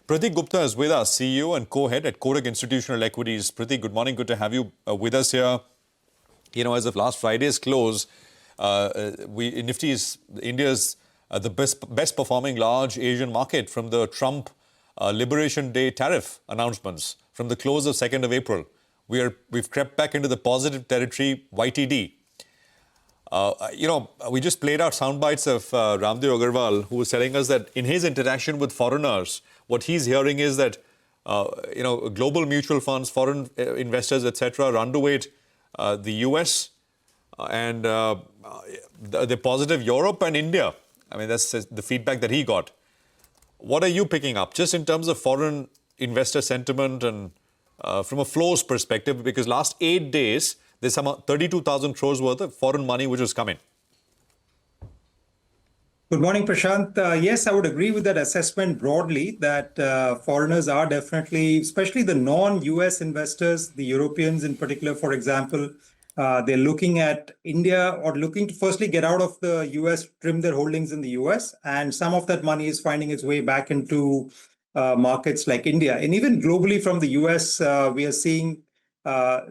Pratik Gupta is with us, CEO and co-head at Kotak Institutional Equities. Pratik, good morning. Good to have you with us here. As of last Friday's close, Nifty is India's the best performing large Asian market from the Trump Liberation Day tariff announcements from the close of 2nd of April. We've crept back into the positive territory, YTD. We just played out sound bites of Ramdev Agarwal, who was telling us that in his interaction with foreigners, what he's hearing is that, global mutual funds, foreign investors, etc., are underweight the US and the positive Europe and India. I mean, that's the feedback that he got. What are you picking up just in terms of foreign investor sentiment and from a flows perspective? Because last 8 days, there's some 32,000 crores worth of foreign money which has come in. Good morning, Prashant. Yes, I would agree with that assessment broadly that foreigners are definitely, especially the non-US investors, the Europeans in particular, for example, they're looking at India or looking to firstly get out of the US, trim their holdings in the US. And some of that money is finding its way back into markets like India. And even globally from the US, we are seeing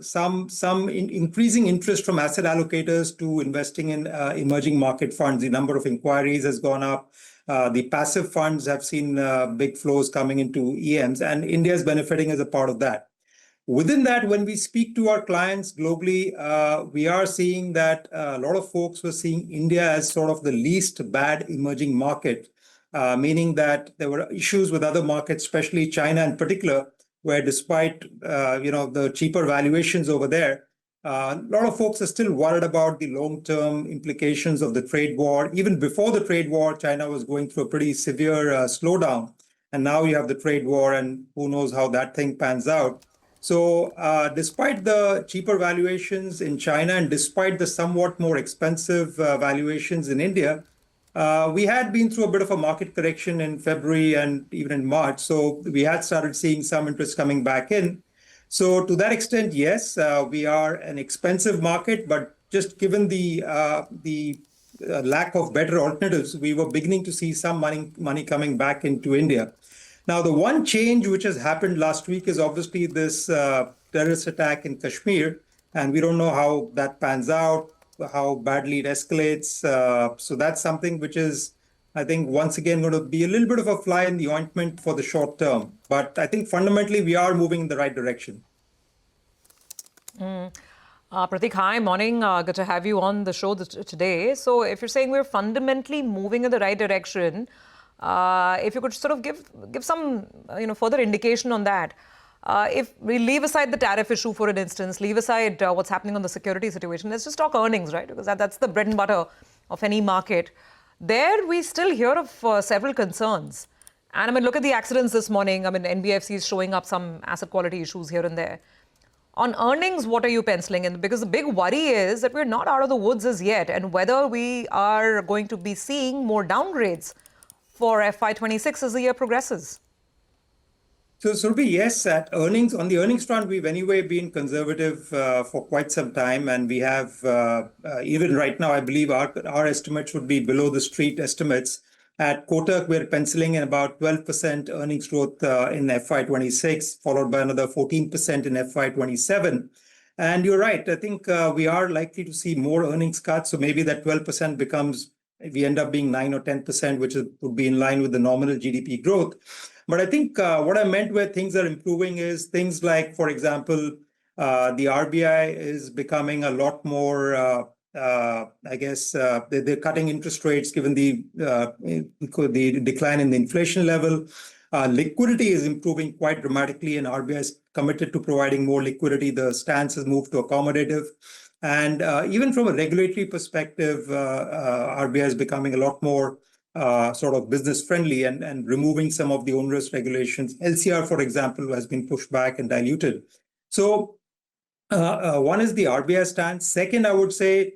some increasing interest from asset allocators to investing in emerging market funds. The number of inquiries has gone up. The passive funds have seen big flows coming into EMs, and India is benefiting as a part of that. Within that, when we speak to our clients globally, we are seeing that a lot of folks were seeing India as sort of the least bad emerging market, meaning that there were issues with other markets, especially China in particular, where despite the cheaper valuations over there, a lot of folks are still worried about the long-term implications of the trade war. Even before the trade war, China was going through a pretty severe slowdown. And now you have the trade war, and who knows how that thing pans out. So despite the cheaper valuations in China and despite the somewhat more expensive valuations in India, we had been through a bit of a market correction in February and even in March. So we had started seeing some interest coming back in. So to that extent, yes, we are an expensive market, but just given the lack of better alternatives, we were beginning to see some money coming back into India. Now, the one change which has happened last week is obviously this terrorist attack in Kashmir, and we don't know how that pans out, how badly it escalates. So that's something which is, I think, once again going to be a little bit of a fly in the ointment for the short term. But I think fundamentally we are moving in the right direction. Pratik, hi, morning. Good to have you on the show today. So if you're saying we're fundamentally moving in the right direction, if you could sort of give some further indication on that. If we leave aside the tariff issue, for an instance, leave aside what's happening on the security situation, let's just talk earnings, right? Because that's the bread and butter of any market. There, we still hear of several concerns. And I mean, look at the accidents this morning. I mean, NBFC is showing up some asset quality issues here and there. On earnings, what are you penciling in? Because the big worry is that we're not out of the woods as yet, and whether we are going to be seeing more downgrades for FY26 as the year progresses. So, Surabhi, yes, on the earnings front, we've anyway been conservative for quite some time. And we have, even right now, I believe our estimates would be below the street estimates. At Kotak, we're penciling in about 12% earnings growth in FY26, followed by another 14% in FY27. And you're right, I think we are likely to see more earnings cuts. So maybe that 12% becomes, we end up being 9 or 10%, which would be in line with the nominal GDP growth. But I think what I meant where things are improving is things like, for example, the RBI is becoming a lot more, they're cutting interest rates given the decline in the inflation level. Liquidity is improving quite dramatically, and RBI is committed to providing more liquidity. The stance has moved to accommodative. And even from a regulatory perspective, RBI is becoming a lot more sort of business friendly and removing some of the onerous regulations. LCR, for example, has been pushed back and diluted. So one is the RBI stance. Second, I would say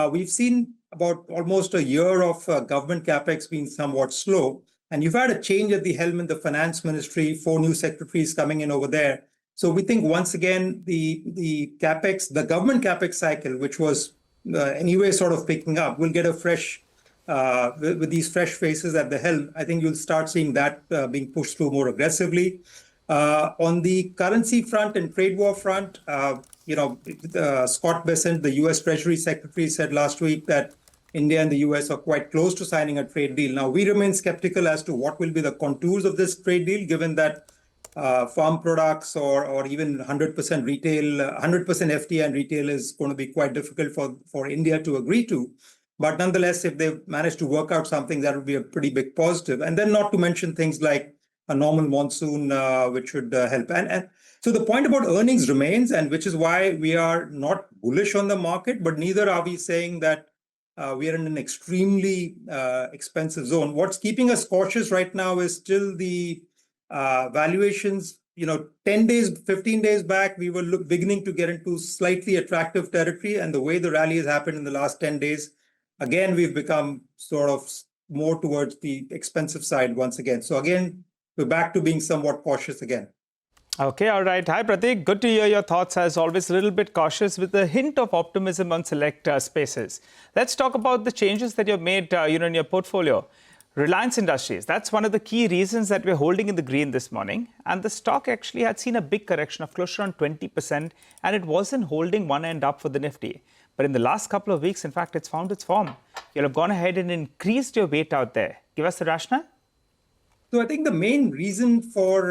we've seen about almost a year of government capex being somewhat slow. And you've had a change at the helm in the finance ministry, 4 new secretaries coming in over there. So we think once again, the capex, the government capex cycle, which was anyway sort of picking up, will get a fresh with these fresh faces at the helm, I think you'll start seeing that being pushed through more aggressively. On the currency front and trade war front, Scott Bessent, the U.S. Treasury Secretary, said last week that India and the U.S. are quite close to signing a trade deal. Now, we remain skeptical as to what will be the contours of this trade deal, given that farm products or even 100% retail, 100% FTA and retail is going to be quite difficult for India to agree to. But nonetheless, if they manage to work out something, that would be a pretty big positive. And then not to mention things like a normal monsoon, which should help. And so the point about earnings remains, and which is why we are not bullish on the market, but neither are we saying that we are in an extremely expensive zone. What's keeping us cautious right now is still the valuations. 10 days, 15 days back, we were beginning to get into slightly attractive territory. And the way the rally has happened in the last 10 days, again, we've become sort of more towards the expensive side once again. So again, we're back to being somewhat cautious again. Okay, all right. Hi, Pratik. Good to hear your thoughts. As always, a little bit cautious with a hint of optimism on select spaces. Let's talk about the changes that you've made, in your portfolio. Reliance Industries, that's one of the key reasons that we're holding in the green this morning. And the stock actually had seen a big correction of close to around 20%, and it wasn't holding one end up for the Nifty. But in the last couple of weeks, in fact, it's found its form. You'll have gone ahead and increased your weight out there. Give us the rationale. So I think the main reason for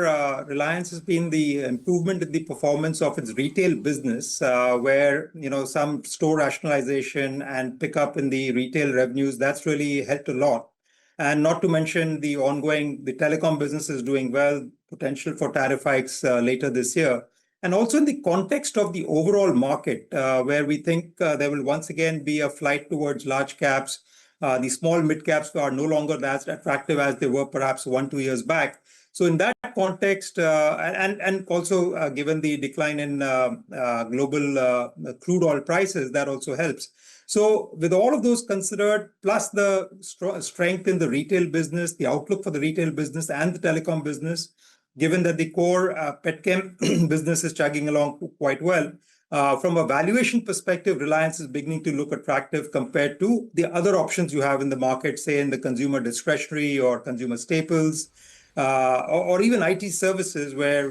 Reliance has been the improvement in the performance of its retail business, where some store rationalization and pickup in the retail revenues, that's really helped a lot. And not to mention the telecom business is doing well, potential for tariff hikes later this year. And also in the context of the overall market, where we think there will once again be a flight towards large caps. The small mid caps are no longer as attractive as they were perhaps 1-2 years back. So in that context, and also given the decline in global crude oil prices, that also helps. So with all of those considered, plus the strength in the retail business, the outlook for the retail business and the telecom business, given that the core petchem business is chugging along quite well, from a valuation perspective, Reliance is beginning to look attractive compared to the other options you have in the market, say in the consumer discretionary or consumer staples, or even IT services, where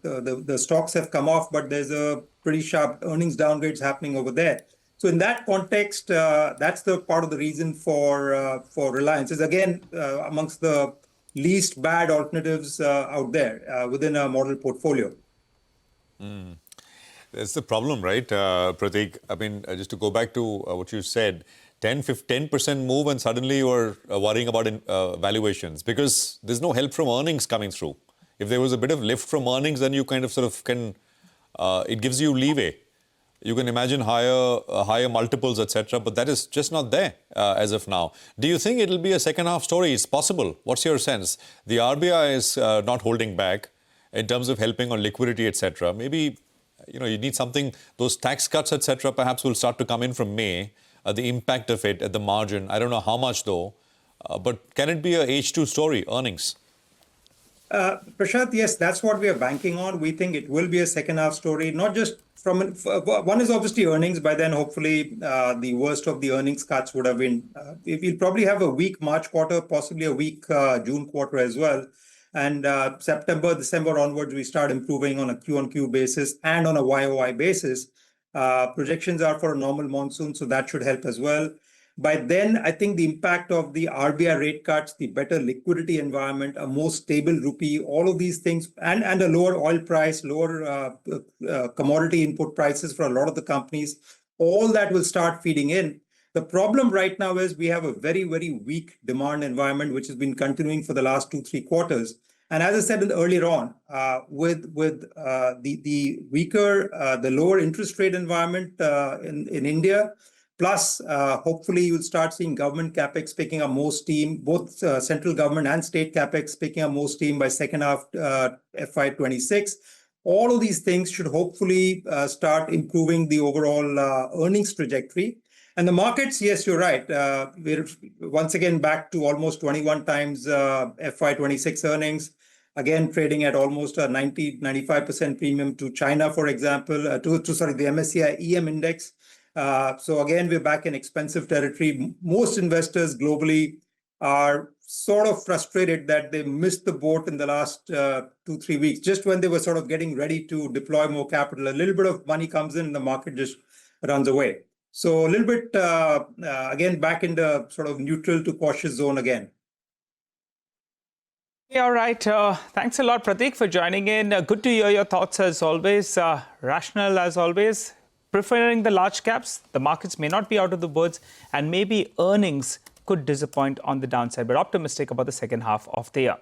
the stocks have come off, but there's a pretty sharp earnings downgrades happening over there. So in that context, that's the part of the reason for Reliance is again amongst the least bad alternatives out there within a model portfolio. That's the problem, right, Pratik? I mean, just to go back to what you said, 10% move and suddenly you're worrying about valuations because there's no help from earnings coming through. If there was a bit of lift from earnings, then you kind of sort of can, it gives you leeway. You can imagine higher multiples, etc., but that is just not there as of now. Do you think it'll be a second half story? It's possible. What's your sense? The RBI is not holding back in terms of helping on liquidity, etc. Maybe you need something. Those tax cuts, etc., perhaps will start to come in from May. The impact of it at the margin. I don't know how much though, but can it be a H2 story? Earnings. Prashant, yes, that's what we are banking on. We think it will be a second half story, not just one is obviously earnings. By then, hopefully, the worst of the earnings cuts would have been. We'll probably have a weak March quarter, possibly a weak June quarter as well. And September, December onwards, we start improving on a Q-on-Q basis and on a YOY basis. Projections are for a normal monsoon, so that should help as well. By then, I think the impact of the RBI rate cuts, the better liquidity environment, a more stable rupee, all of these things, and a lower oil price, lower commodity input prices for a lot of the companies, all that will start feeding in. The problem right now is we have a very, very weak demand environment, which has been continuing for the last 2-3 quarters. And as I said earlier on, with the weaker, the lower interest rate environment in India, plus, hopefully, you'll start seeing government capex picking up more steam, both central government and state capex picking up more steam by second half FY26. All of these things should hopefully start improving the overall earnings trajectory. And the markets, yes, you're right. We're once again back to almost 21 times FY26 earnings. Again, trading at almost a 95% premium to China, for example, the MSCI EM index. So again, we're back in expensive territory. Most investors globally are sort of frustrated that they missed the boat in the last 2-3 weeks, just when they were sort of getting ready to deploy more capital. A little bit of money comes in and the market just runs away. So a little bit, again, back in the sort of neutral to cautious zone again. Yeah, all right. Thanks a lot, Pratik, for joining in. Good to hear your thoughts as always. Rational as always. Preferring the large caps. The markets may not be out of the woods, and maybe earnings could disappoint on the downside, but optimistic about the second half of the year.